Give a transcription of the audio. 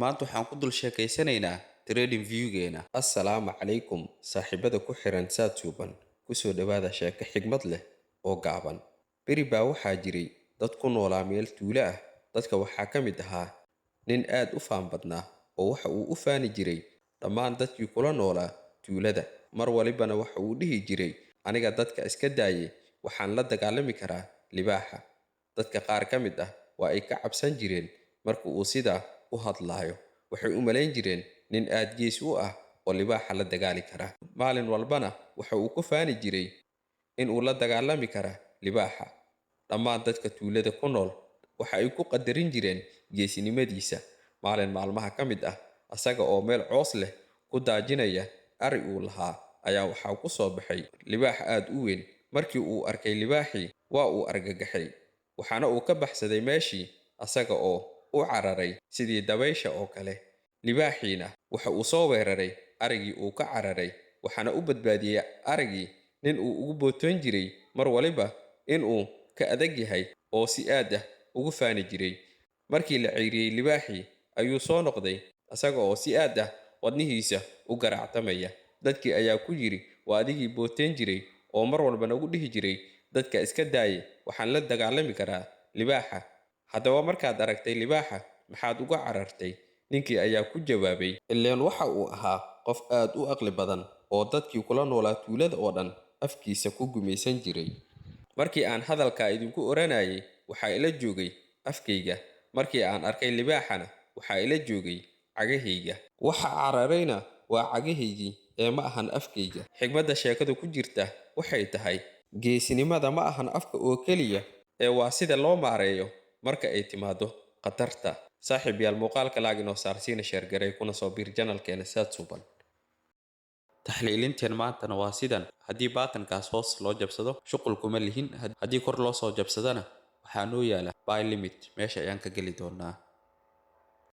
maanta waxaan ku dul sheekaysanaynaa trading view-geena. Assalaamu calaykum saaxiibada ku xiran saatuuban kusoo dhawaada sheeko xigmad leh oo gaaban. Beri baa waxaa jiray dad ku noolaa meel tuulo ah. Dadka waxaa ka mid ahaa nin aad u faan badnaa oo waxa uu u faani jiray dhammaan dadkii kula noolaa tuulada. Mar walibana waxa uu dhihi jiray, aniga dadka iska daaye waxaan la dagaalami karaa libaaxa. Dadka qaar ka mid ah waa ay ka cabsan jireen marka uu sidaa u hadlaayo. Waxay u malayn jireen nin aad gees u ah oo libaaxa la dagaali kara. Maalin walbana waxa uu ku faani jiray in uu la dagaalami kara libaaxa. Dhammaan dadka tuulada ku nool waxa ay ku qadarin jireen geesinimadiisa. Maalin maalmaha ka mid ah, asaga oo meel coos leh ku daajinaya ari uu lahaa, ayaa waxaa ku soo baxay libaax aad u weyn. Markii uu arkay libaaxii, waa uu argagaxay, waxaana uu ka baxsaday meeshii asaga oo u cararay sidii dabaysha oo kale. Libaaxiina waxa uu soo weeraray arigii uu ka cararay, waxaana u badbaadiyey arigii nin uu ugu bootoon jiray mar waliba in uu ka adag yahay oo si aad ah ugu faani jiray. Markii la ceyriyey libaaxii, ayuu soo noqday asaga oo si aad ah wadnihiisa u garaactamaya. Dadkii ayaa ku yidhi, waa adigii booteen jiray oo mar walba nagu dhihi jiray dadka iska daaye waxaan la dagaalami karaa libaaxa. Haddaba markaad aragtay libaaxa, maxaad uga carartay? Ninkii ayaa ku jawaabay, ileen waxa uu ahaa qof aad u aqli badan oo dadkii kula noolaa tuulada oo dhan afkiisa ku gumaysan jiray. Markii aan hadalkaa idinku oranayay, waxaa ila joogay afkayga. Markii aan arkay libaaxana, waxaa ila joogay cagahayga. Waxa cararayna waa cagahaygii ee ma ahan afkayga. Xigmadda sheekadu ku jirta waxay tahay, geesinimada ma ahan afka oo keliya, ee waa sida loo maareeyo marka ay timaado khatarta. Saaxiib yaal, muuqaalka laag inoo saarsiina sheergaray kuna soo biir janalkeena saatuuban. Taxliilinteen maantana waa sidan. Haddii baatankaas hoos loo jabsado, shuqul kuma lihin. Haddii kor loo soo jabsadana, waxaa noo yaala buy limit. Meesha ayaan ka geli doonaa.